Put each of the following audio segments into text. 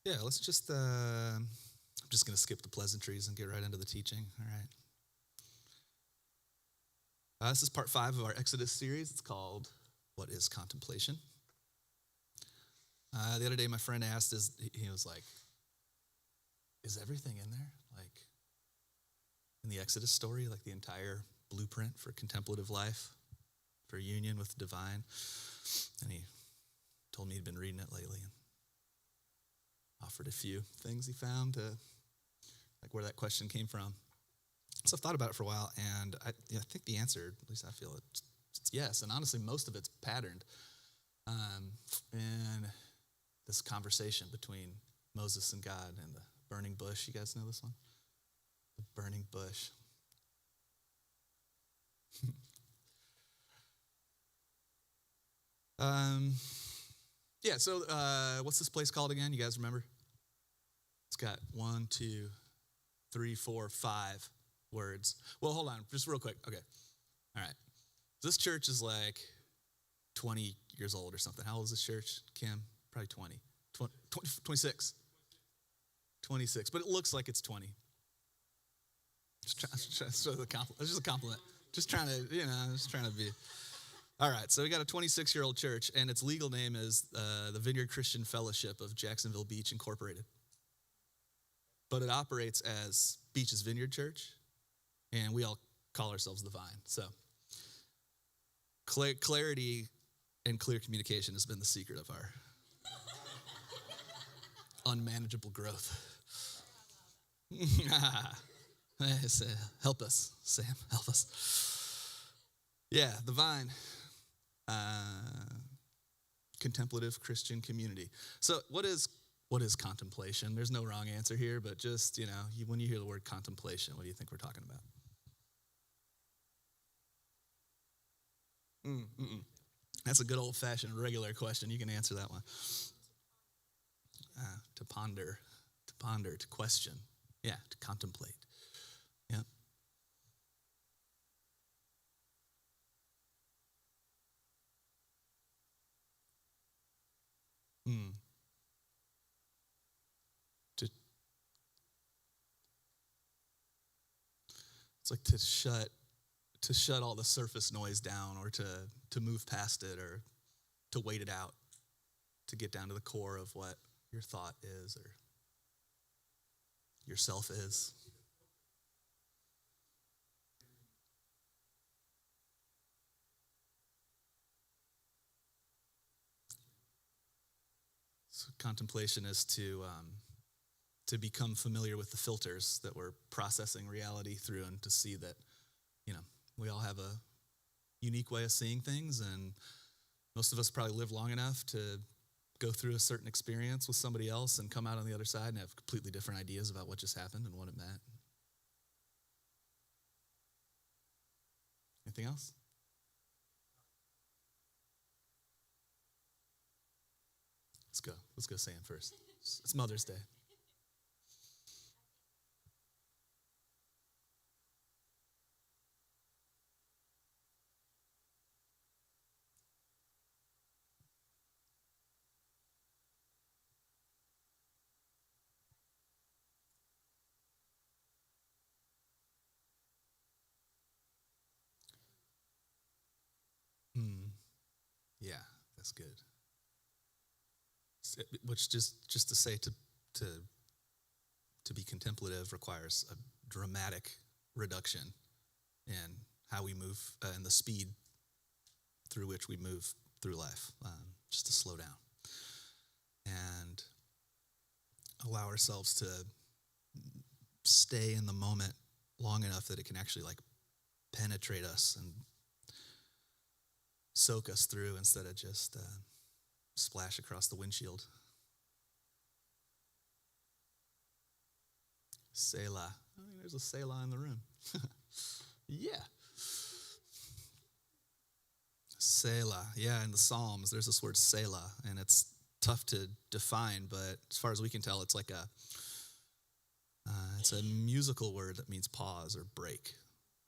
Yeah, I'm just going to skip the pleasantries and get right into the teaching. All right. This is part 5 of our Exodus series. It's called What is Contemplation? The other day, my friend asked, he was like, is everything in there? Like, in the Exodus story, like the entire blueprint for contemplative life, for union with the divine? And he told me he'd been reading it lately and offered a few things he found to, like, where that question came from. So I've thought about it for a while, and I think the answer, at least I feel it's yes. And honestly, most of it's patterned in this conversation between Moses and God and the burning bush. You guys know this one? The burning bush. Yeah, so what's this place called again? You guys remember? It's got 1, 2, 3, 4, 5 words. Well, hold on, just real quick. Okay. All right. This church is like 20 years old or something. How old is this church, Kim? Probably 20. 26. 26. But it looks like it's 20. It's just a compliment. Just trying to be. All right, so we got a 26-year-old church, and its legal name is the Vineyard Christian Fellowship of Jacksonville Beach, Incorporated. But it operates as Beach's Vineyard Church, and we all call ourselves the Vine. So clarity and clear communication has been the secret of our unmanageable growth. Help us, Sam, help us. Yeah, the Vine. Contemplative Christian community. So what is contemplation? There's no wrong answer here, but just, when you hear the word contemplation, what do you think we're talking about? That's a good old-fashioned regular question. You can answer that one. To ponder, to question. Yeah, to contemplate. Yeah. To It's like to shut all the surface noise down, or to move past it, or to wait it out, to get down to the core of what your thought is or yourself is. So contemplation is to become familiar with the filters that we're processing reality through, and to see that, we all have a unique way of seeing things, and most of us probably live long enough to go through a certain experience with somebody else and come out on the other side and have completely different ideas about what just happened and what it meant. Anything else? Let's go Sam first. It's Mother's Day. Yeah, that's good. Which just to say to be contemplative requires a dramatic reduction in how we move, and the speed through which we move through life, just to slow down and allow ourselves to stay in the moment long enough that it can actually penetrate us and soak us through, instead of just splash across the windshield. Selah. I mean, there's a Selah in the room. Yeah. Selah. Yeah, in the Psalms, there's this word Selah, and it's tough to define, but as far as we can tell, it's like it's a musical word that means pause or break,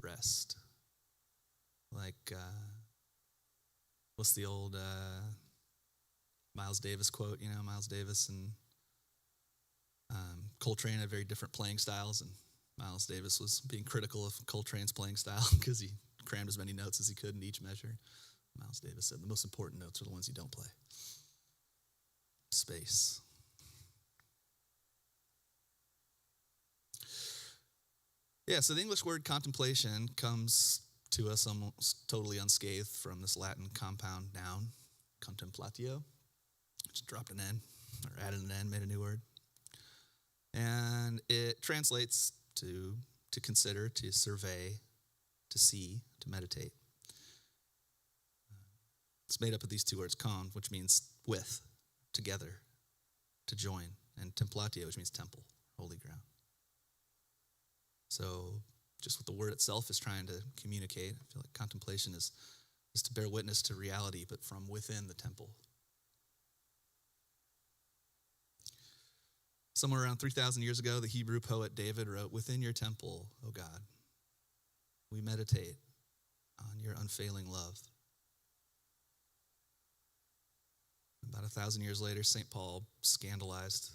rest. Like, what's the old Miles Davis quote? Miles Davis and Coltrane had very different playing styles, and Miles Davis was being critical of Coltrane's playing style because he crammed as many notes as he could in each measure. Miles Davis said the most important notes are the ones you don't play. Space. Yeah, so the English word contemplation comes to us almost totally unscathed from this Latin compound noun, contemplatio. Just dropped an N, or added an N, made a new word. And it translates to consider, to survey, to see, to meditate. It's made up of these two words, con, which means with, together, to join, and templatio, which means temple, holy ground. So just what the word itself is trying to communicate, I feel like contemplation is to bear witness to reality, but from within the temple. Somewhere around 3,000 years ago, the Hebrew poet David wrote, "Within your temple, O God, we meditate on your unfailing love." About 1,000 years later, St. Paul scandalized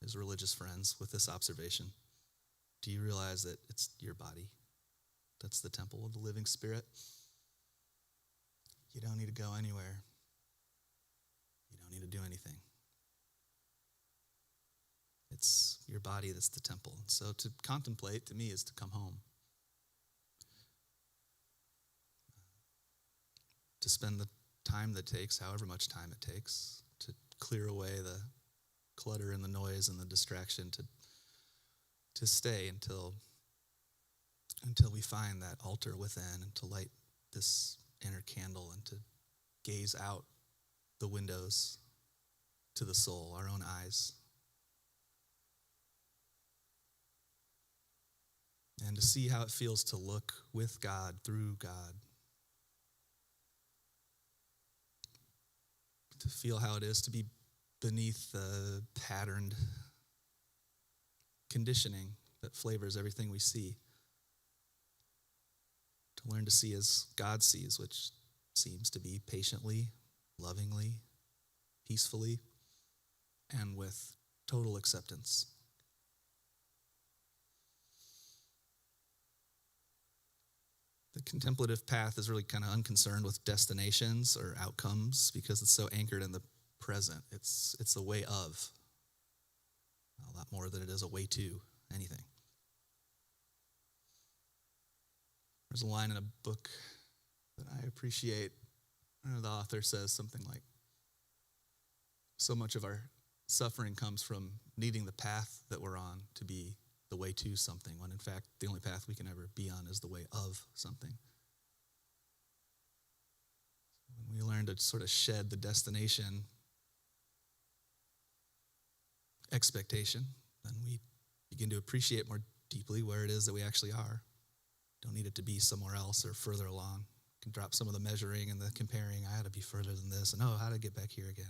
his religious friends with this observation. Do you realize that it's your body that's the temple of the living Spirit? You don't need to go anywhere. You don't need to do anything. It's your body that's the temple. So to contemplate, to me, is to come home. To spend the time that takes, however much time it takes, to clear away the clutter and the noise and the distraction, to stay until we find that altar within, and to light this inner candle, and to gaze out the windows to the soul, our own eyes. And to see how it feels to look with God, through God. To feel how it is to be beneath the patterned conditioning that flavors everything we see. To learn to see as God sees, which seems to be patiently, lovingly, peacefully, and with total acceptance. The contemplative path is really kind of unconcerned with destinations or outcomes because it's so anchored in the present. It's a way of, a lot more than it is a way to anything. There's a line in a book that I appreciate. The author says something like, so much of our suffering comes from needing the path that we're on to be the way to something, when in fact the only path we can ever be on is the way of something. When we learn to sort of shed the destination expectation, then we begin to appreciate more deeply where it is that we actually are. Don't need it to be somewhere else or further along. Can drop some of the measuring and the comparing. I had to be further than this, and how to get back here again.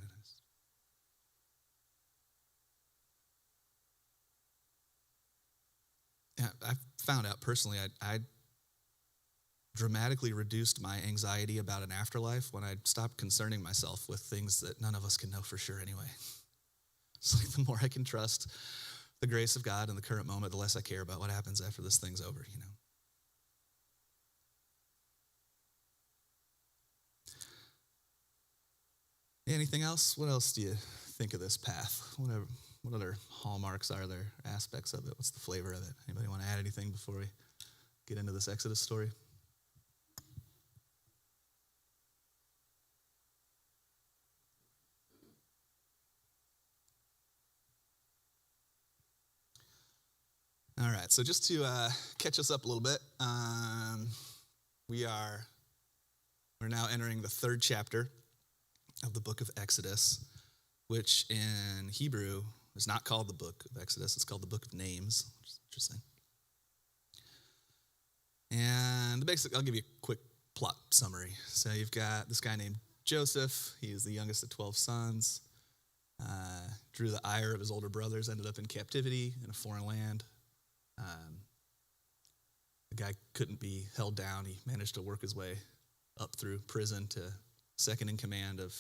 I found out personally, I dramatically reduced my anxiety about an afterlife when I stopped concerning myself with things that none of us can know for sure anyway. It's like the more I can trust the grace of God in the current moment, the less I care about what happens after this thing's over, Anything else? What else do you think of this path? What other hallmarks are there, aspects of it? What's the flavor of it? Anybody want to add anything before we get into this Exodus story? All right, so just to catch us up a little bit, we're now entering the third chapter of the book of Exodus, which in Hebrew is not called the book of Exodus. It's called the book of names, which is interesting. And I'll give you a quick plot summary. So you've got this guy named Joseph. He is the youngest of 12 sons. Drew the ire of his older brothers, ended up in captivity in a foreign land. The guy couldn't be held down. He managed to work his way up through prison to second in command of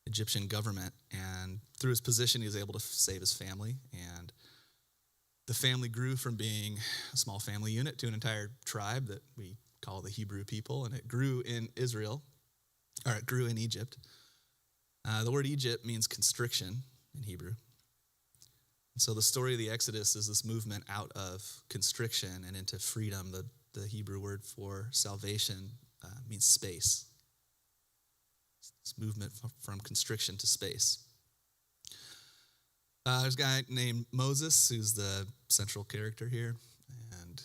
Egyptian government. And through his position, he was able to save his family. And the family grew from being a small family unit to an entire tribe that we call the Hebrew people. And it grew in it grew in Egypt. The word Egypt means constriction in Hebrew. And so the story of the Exodus is this movement out of constriction and into freedom. The Hebrew word for salvation means space. This movement from constriction to space. There's a guy named Moses who's the central character here. And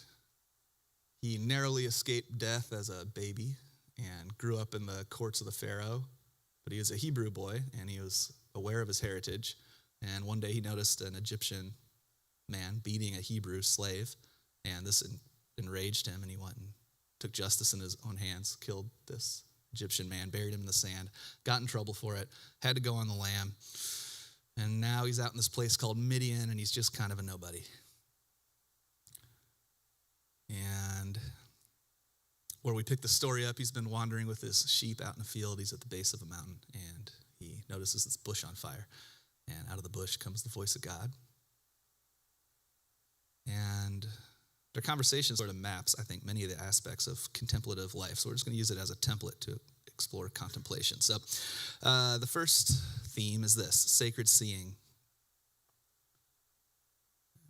he narrowly escaped death as a baby and grew up in the courts of the Pharaoh. But he was a Hebrew boy, and he was aware of his heritage. And one day he noticed an Egyptian man beating a Hebrew slave, and this enraged him, and he went and took justice in his own hands, killed this Egyptian man, buried him in the sand, got in trouble for it, had to go on the lam, and now he's out in this place called Midian, and he's just kind of a nobody. And where we pick the story up, he's been wandering with his sheep out in a field. He's at the base of a mountain, and he notices this bush on fire. And out of the bush comes the voice of God. And their conversation sort of maps, I think, many of the aspects of contemplative life. So we're just going to use it as a template to explore contemplation. So the first theme is this: sacred seeing.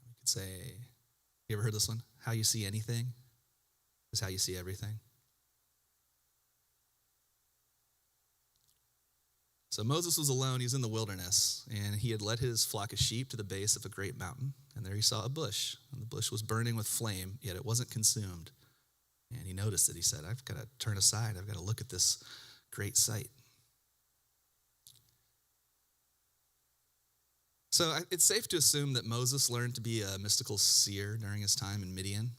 We could say, you ever heard this one? How you see anything is how you see everything. So Moses was alone. He was in the wilderness, and he had led his flock of sheep to the base of a great mountain. And there he saw a bush, and the bush was burning with flame, yet it wasn't consumed. And he noticed it. He said, I've got to turn aside. I've got to look at this great sight. So it's safe to assume that Moses learned to be a mystical seer during his time in Midian.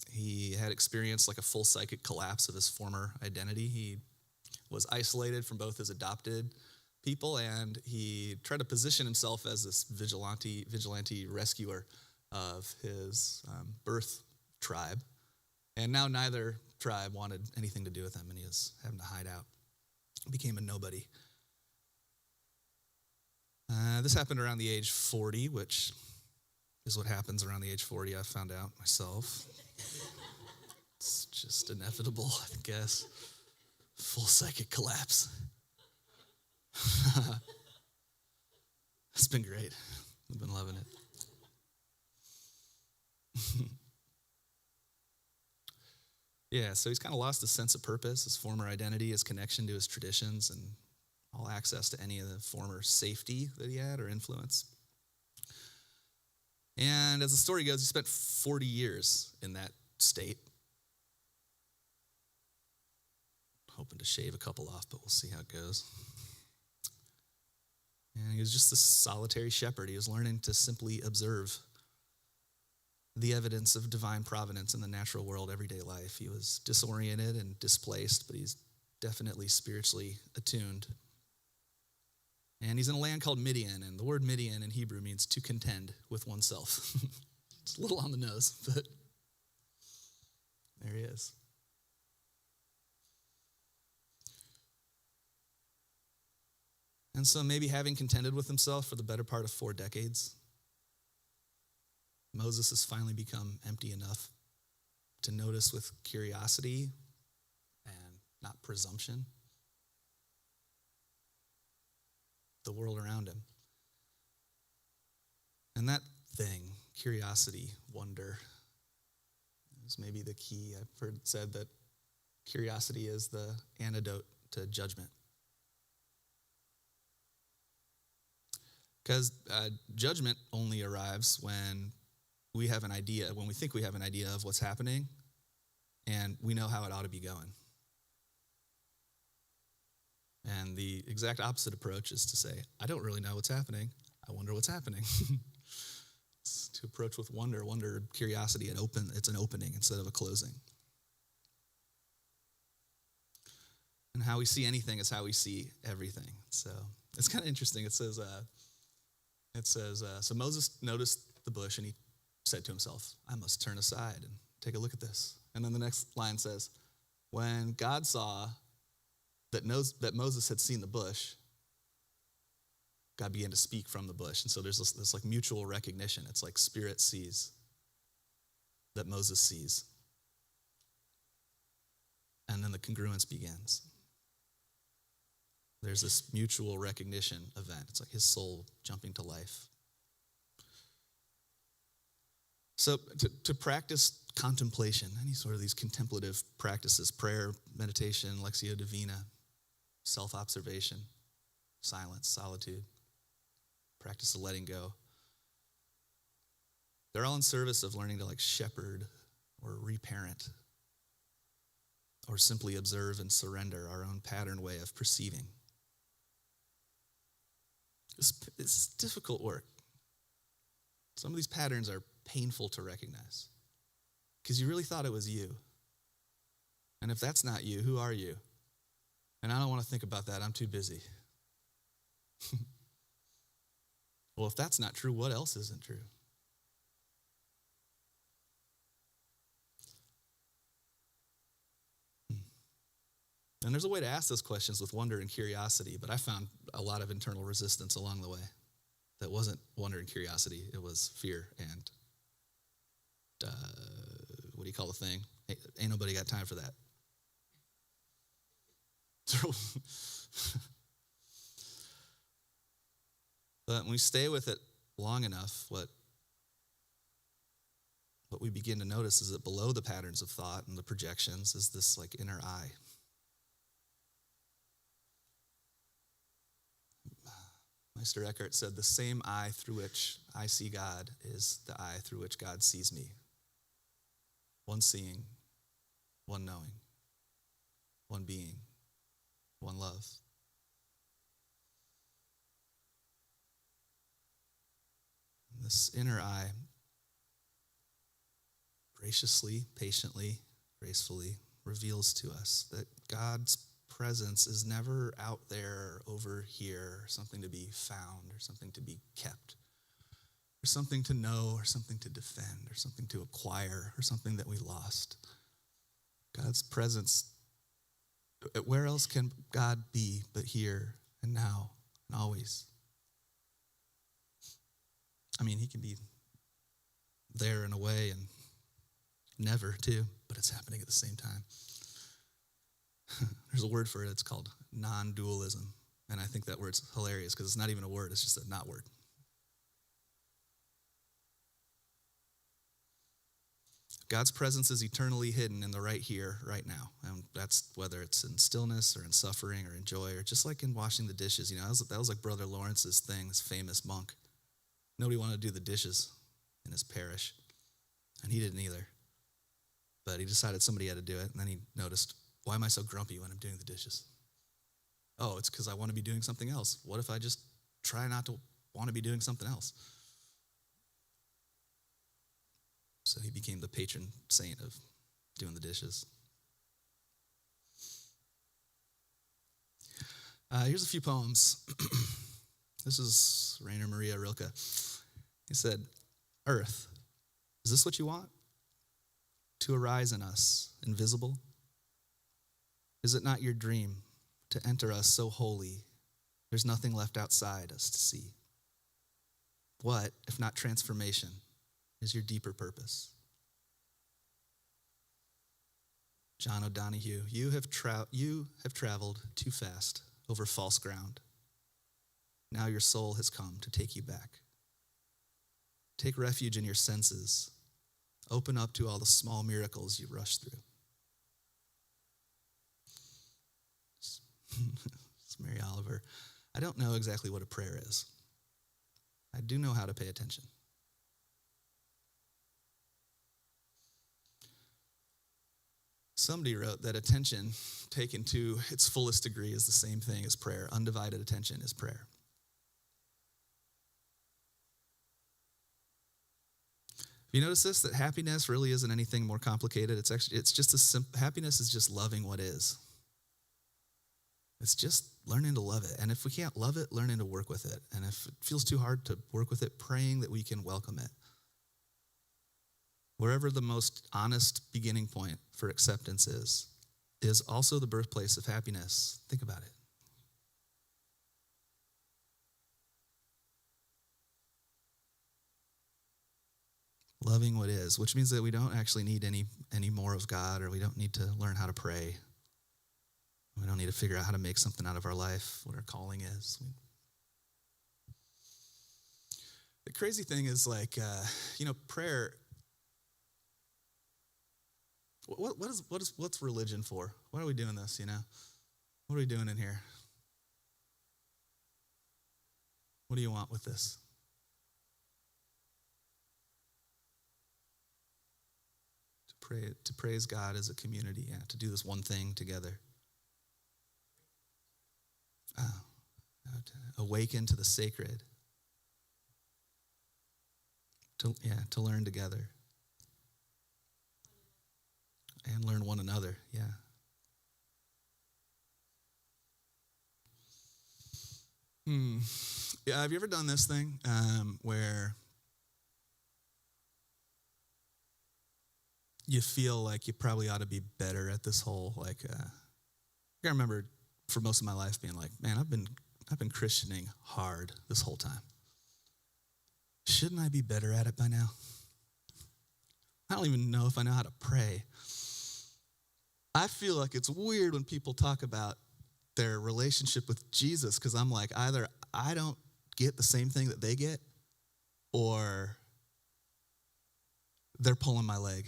He had experienced like a full psychic collapse of his former identity. He was isolated from both his adopted people, and he tried to position himself as this vigilante rescuer of his birth tribe. And now neither tribe wanted anything to do with him, and he was having to hide out. He became a nobody. This happened around the age 40, which is what happens around the age 40, I found out myself. It's just inevitable, I guess. Full psychic collapse. It's been great. I've been loving it. Yeah, so he's kind of lost his sense of purpose, his former identity, his connection to his traditions, and all access to any of the former safety that he had or influence. And as the story goes, he spent 40 years in that state. Hoping to shave a couple off, but we'll see how it goes. And he was just this solitary shepherd. He was learning to simply observe the evidence of divine providence in the natural world, everyday life. He was disoriented and displaced, but he's definitely spiritually attuned. And he's in a land called Midian, and the word Midian in Hebrew means to contend with oneself. It's a little on the nose, but there he is. And so maybe having contended with himself for the better part of 4 decades, Moses has finally become empty enough to notice with curiosity and not presumption the world around him. And that thing, curiosity, wonder, is maybe the key. I've heard it said that curiosity is the antidote to judgment. Because judgment only arrives when we have an idea, when we think we have an idea of what's happening, and we know how it ought to be going. And the exact opposite approach is to say, I don't really know what's happening. I wonder what's happening. It's to approach with wonder, curiosity, and it's an opening instead of a closing. And how we see anything is how we see everything. So it's kind of interesting. It says, so Moses noticed the bush and he said to himself, I must turn aside and take a look at this. And then the next line says, when God saw that Moses had seen the bush, God began to speak from the bush. And so there's this like mutual recognition. It's like spirit sees that Moses sees. And then the congruence begins. There's this mutual recognition event. It's like his soul jumping to life. So to practice contemplation, any sort of these contemplative practices, prayer, meditation, Lectio Divina, self-observation, silence, solitude, practice of letting go. They're all in service of learning to like shepherd or reparent or simply observe and surrender our own pattern way of perceiving. It's difficult work. Some of these patterns are painful to recognize because you really thought it was you. And if that's not you, who are you? And I don't want to think about that. I'm too busy. Well, if that's not true, what else isn't true? And there's a way to ask those questions with wonder and curiosity, but I found a lot of internal resistance along the way. That wasn't wonder and curiosity. It was fear and, what do you call the thing? Ain't nobody got time for that. But when we stay with it long enough, what we begin to notice is that below the patterns of thought and the projections is this like inner eye. Meister Eckhart said, the same eye through which I see God is the eye through which God sees me. One seeing, one knowing, one being, one love. And this inner eye graciously, patiently, gracefully reveals to us that God's presence is never out there, over here, something to be found or something to be kept or something to know or something to defend or something to acquire or something that we lost. God's presence, where else can God be but here and now and always? I mean, he can be there and away and never too, but it's happening at the same time. There's a word for it. It's called non-dualism. And I think that word's hilarious because it's not even a word. It's just a not word. God's presence is eternally hidden in the right here, right now. And that's whether it's in stillness or in suffering or in joy or just like in washing the dishes. You know, that was like Brother Lawrence's thing, this famous monk. Nobody wanted to do the dishes in his parish. And he didn't either. But he decided somebody had to do it. And then he noticed, why am I so grumpy when I'm doing the dishes? Oh, it's because I want to be doing something else. What if I just try not to want to be doing something else? So he became the patron saint of doing the dishes. Here's a few poems. This is Rainer Maria Rilke. He said, Earth, is this what you want? To arise in us, invisible? Is it not your dream to enter us so wholly, there's nothing left outside us to see? What, if not transformation, is your deeper purpose? John O'Donohue, you have traveled too fast over false ground. Now your soul has come to take you back. Take refuge in your senses. Open up to all the small miracles you rush through. It's Mary Oliver. I don't know exactly what a prayer is. I do know how to pay attention. Somebody wrote that attention taken to its fullest degree is the same thing as prayer. Undivided attention is prayer. You notice this, that happiness really isn't anything more complicated. It's just happiness is just loving what is. It's just learning to love it. And if we can't love it, learning to work with it. And if it feels too hard to work with it, praying that we can welcome it. Wherever the most honest beginning point for acceptance is also the birthplace of happiness. Think about it. loving what is, which means that we don't actually need any more of God, or we don't need to learn how to pray. We don't need to figure out how to make something out of our life, what our calling is. The crazy thing is, like, prayer. What's religion for? Why are we doing this? What are we doing in here? What do you want with this? To praise God as a community, to do this one thing together. To awaken to the sacred. To learn together. And learn one another, Yeah, have you ever done this thing where you feel like you probably ought to be better at this whole, I remember for most of my life being like, man, I've been Christianing hard this whole time. Shouldn't I be better at it by now? I don't even know if I know how to pray. I feel like it's weird when people talk about their relationship with Jesus, because I'm like, either I don't get the same thing that they get, or they're pulling my leg.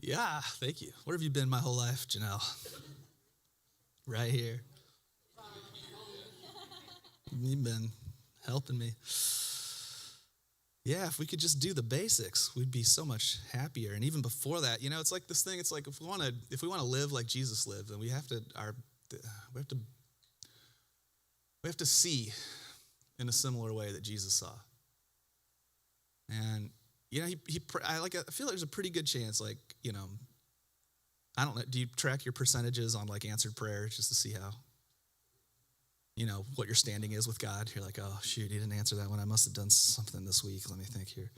Yeah, thank you. Where have you been my whole life, Janelle? Right here. You've been helping me. Yeah, if we could just do the basics, we'd be so much happier. And even before that, it's like this thing. It's like if we want to live like Jesus lived, then we have to see in a similar way that Jesus saw. And I feel like there's a pretty good chance, I don't know. Do you track your percentages on answered prayer just to see how? What your standing is with God. You're like, oh, shoot, he didn't answer that one. I must have done something this week. Let me think here.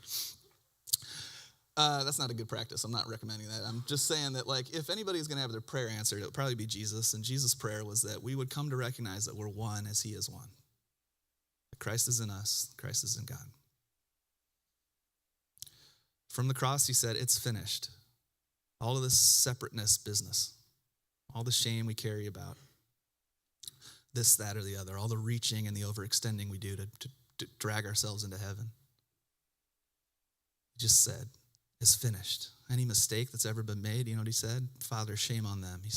That's not a good practice. I'm not recommending that. I'm just saying that, if anybody's going to have their prayer answered, it would probably be Jesus. And Jesus' prayer was that we would come to recognize that we're one as he is one. That Christ is in us. Christ is in God. From the cross, he said, it's finished. All of this separateness business, all the shame we carry about this, that, or the other, all the reaching and the overextending we do to drag ourselves into heaven. He just said, it's finished. Any mistake that's ever been made, you know what he said? Father, shame on them. He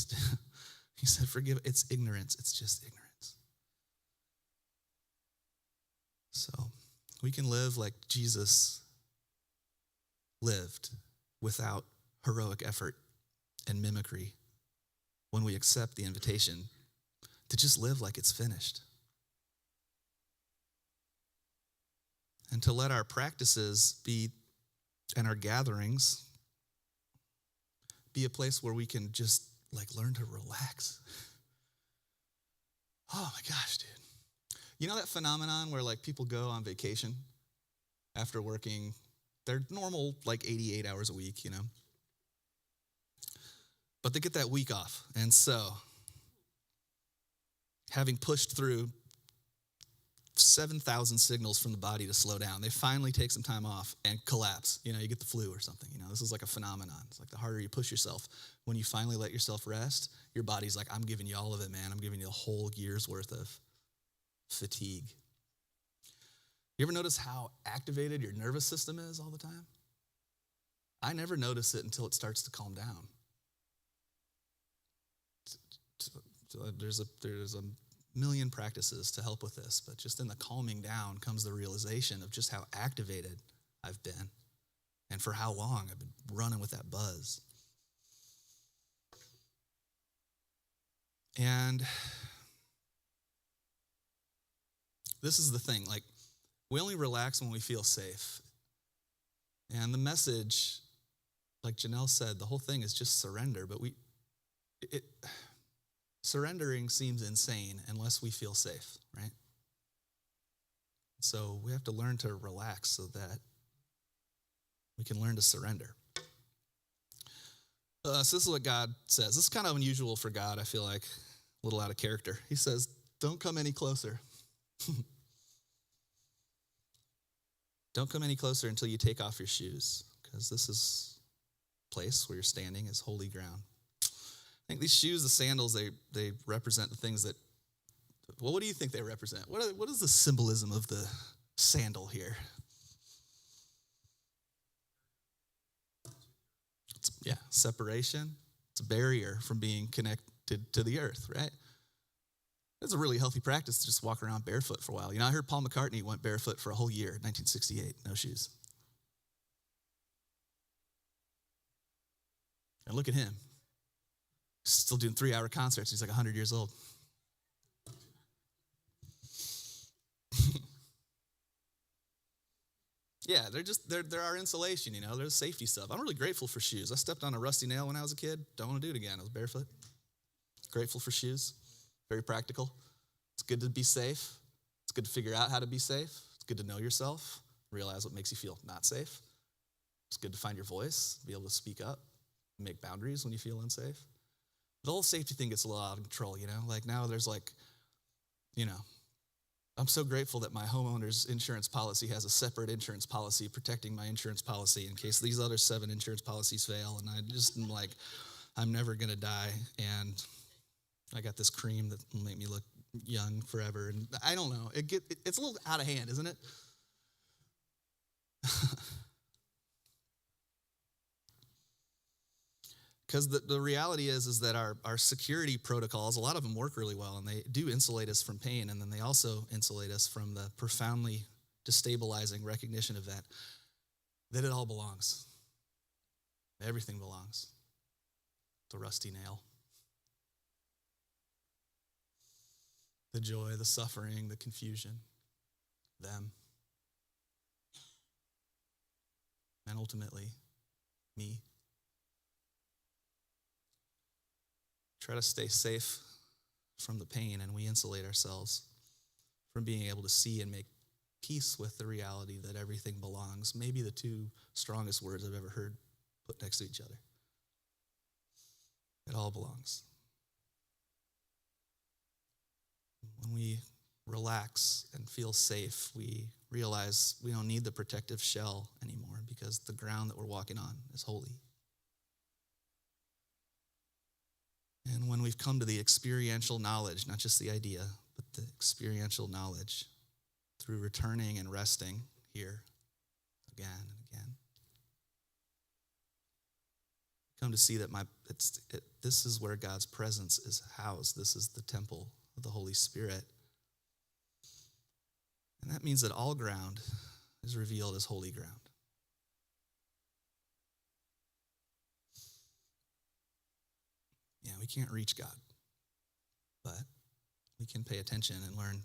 said, forgive, it's ignorance. It's just ignorance. So we can live like Jesus lived without heroic effort and mimicry when we accept the invitation to just live like it's finished. And to let our practices and our gatherings be a place where we can just learn to relax. Oh my gosh, dude. You know that phenomenon where people go on vacation after working their normal 88 hours a week, But they get that week off. And so, having pushed through 7,000 signals from the body to slow down, they finally take some time off and collapse. You get the flu or something. This is like a phenomenon. It's like the harder you push yourself, when you finally let yourself rest, your body's like, I'm giving you all of it, man. I'm giving you a whole year's worth of fatigue. You ever notice how activated your nervous system is all the time? I never notice it until it starts to calm down. There's a million practices to help with this, but just in the calming down comes the realization of just how activated I've been and for how long I've been running with that buzz. And this is the thing, like, we only relax when we feel safe. And the message, like Janelle said, the whole thing is just surrender. But surrendering seems insane unless we feel safe, right? So we have to learn to relax so that we can learn to surrender. So this is what God says. This is kind of unusual for God, I feel like, a little out of character. He says, don't come any closer. Don't come any closer until you take off your shoes, because this is a place where you're standing is holy ground. I think these shoes, the sandals, they represent the things that, well, what do you think they represent? What is the symbolism of the sandal here? Separation. It's a barrier from being connected to the earth, right? It's a really healthy practice to just walk around barefoot for a while. I heard Paul McCartney went barefoot for a whole year, 1968, no shoes. And look at him. Still doing 3-hour concerts. He's like 100 years old. Yeah, they're our insulation, There's safety stuff. I'm really grateful for shoes. I stepped on a rusty nail when I was a kid. Don't want to do it again. I was barefoot. Grateful for shoes. Very practical. It's good to be safe. It's good to figure out how to be safe. It's good to know yourself. Realize what makes you feel not safe. It's good to find your voice, be able to speak up, make boundaries when you feel unsafe. The whole safety thing gets a little out of control, Like now there's I'm so grateful that my homeowner's insurance policy has a separate insurance policy protecting my insurance policy in case these other 7 insurance policies fail. And I just am like, I'm never going to die. And I got this cream that will make me look young forever. And I don't know. It's a little out of hand, isn't it? Because the reality is that our security protocols, a lot of them work really well, and they do insulate us from pain, and then they also insulate us from the profoundly destabilizing recognition of that it all belongs. Everything belongs. The rusty nail. The joy, the suffering, the confusion, them. And ultimately, me. Try to stay safe from the pain, and we insulate ourselves from being able to see and make peace with the reality that everything belongs. Maybe the 2 strongest words I've ever heard put next to each other. It all belongs. When we relax and feel safe, we realize we don't need the protective shell anymore because the ground that we're walking on is holy. And when we've come to the experiential knowledge, not just the idea, but the experiential knowledge through returning and resting here again and again, come to see that this is where God's presence is housed. This is the temple of the Holy Spirit. And that means that all ground is revealed as holy ground. Yeah, we can't reach God, but we can pay attention and learn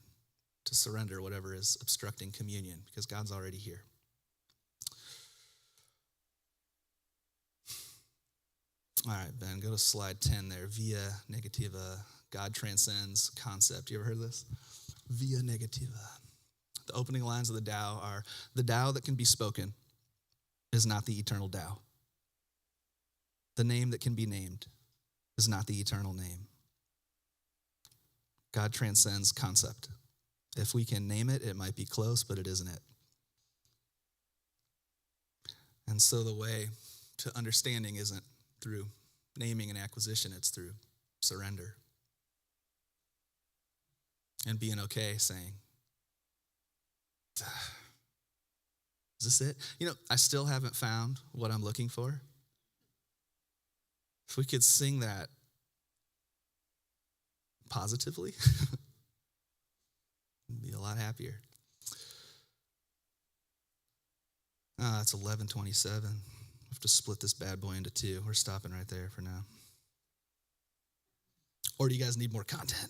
to surrender whatever is obstructing communion because God's already here. All right, Ben, go to slide 10 there. Via negativa, God transcends concept. You ever heard of this? Via negativa. The opening lines of the Tao are, the Tao that can be spoken is not the eternal Tao. The name that can be named is not the eternal name. God transcends concept. If we can name it, it might be close, but it isn't it. And so the way to understanding isn't through naming and acquisition, it's through surrender. And being okay saying, is this it? I still haven't found what I'm looking for. If we could sing that positively, I'd be a lot happier. It's 11:27. I have to split this bad boy into 2. We're stopping right there for now. Or do you guys need more content?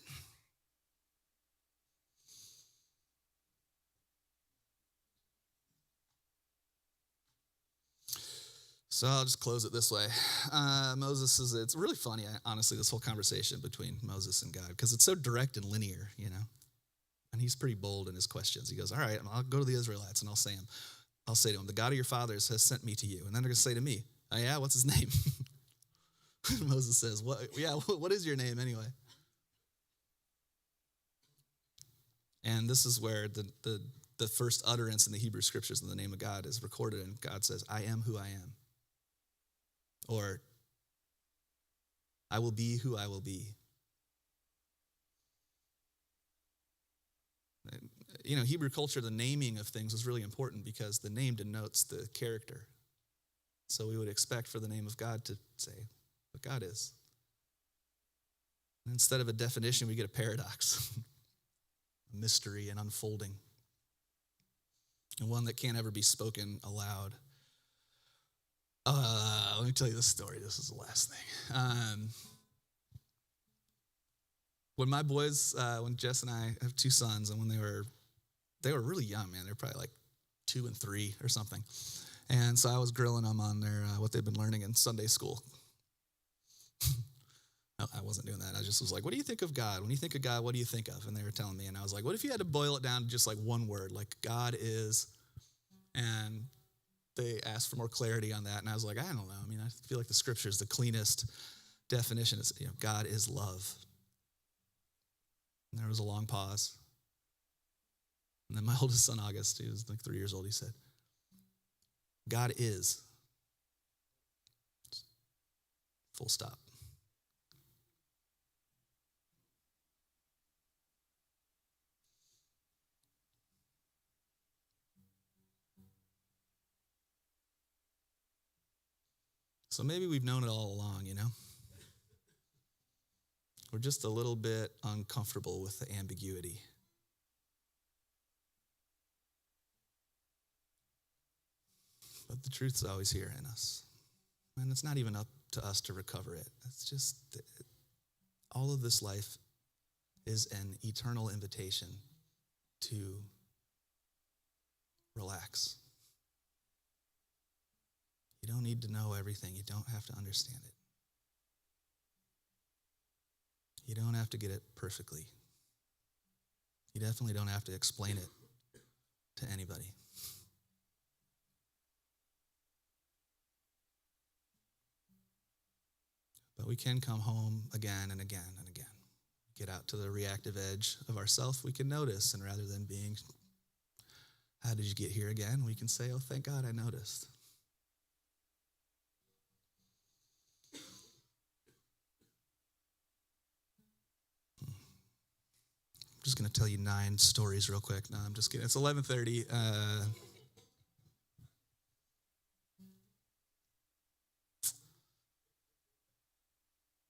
So I'll just close it this way. It's really funny, honestly, this whole conversation between Moses and God, because it's so direct and linear, And he's pretty bold in his questions. He goes, all right, I'll go to the Israelites and I'll say to them, the God of your fathers has sent me to you. And then they're going to say to me, oh yeah, what's his name? Moses says, what is your name anyway? And this is where the first utterance in the Hebrew scriptures in the name of God is recorded. And God says, I am who I am. Or, I will be who I will be. Hebrew culture, the naming of things was really important because the name denotes the character. So we would expect for the name of God to say what God is. And instead of a definition, we get a paradox, a mystery, an unfolding, and one that can't ever be spoken aloud. Let me tell you this story. This is the last thing. When my boys, when Jess and I have two sons, and when they were really young, man, they were probably like 2 and 3 or something. And so I was grilling them on their what they've been learning in Sunday school. No, I wasn't doing that. I just was like, what do you think of God? When you think of God, what do you think of? And they were telling me, and I was like, what if you had to boil it down to just like one word, like God is, and they asked for more clarity on that, and I was like, I don't know. I mean, I feel like the scripture is the cleanest definition. Is God is love. And there was a long pause. And then my oldest son, August, he was like 3 years old, he said, God is. Full stop. So maybe we've known it all along, We're just a little bit uncomfortable with the ambiguity. But the truth's always here in us. And it's not even up to us to recover it. It's just all of this life is an eternal invitation to relax. You don't need to know everything. You don't have to understand it. You don't have to get it perfectly. You definitely don't have to explain it to anybody. But we can come home again and again and again. Get out to the reactive edge of ourself, we can notice, and rather than being, how did you get here again? We can say, oh, thank God I noticed. I'm just going to tell you 9 stories real quick. No, I'm just kidding. It's 11:30.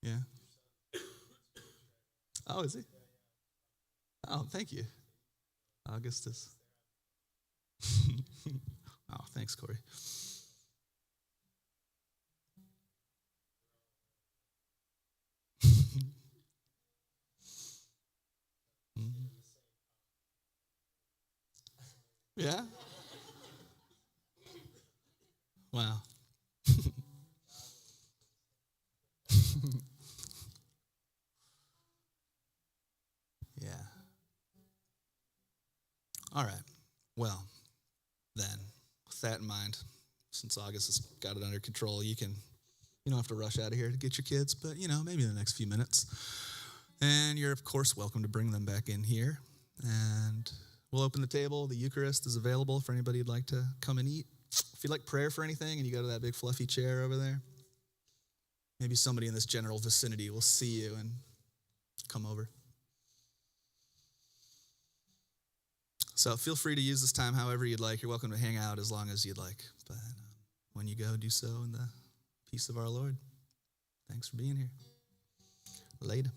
Yeah. Oh, is he? Oh, thank you. Augustus. Oh, thanks, Corey. Yeah? Wow. Yeah. All right. Well, then, with that in mind, since August has got it under control, you don't have to rush out of here to get your kids, but, maybe in the next few minutes. And you're, of course, welcome to bring them back in here. And we'll open the table. The Eucharist is available for anybody who'd like to come and eat. If you'd like prayer for anything and you go to that big fluffy chair over there, maybe somebody in this general vicinity will see you and come over. So feel free to use this time however you'd like. You're welcome to hang out as long as you'd like. But when you go, do so in the peace of our Lord. Thanks for being here. Later.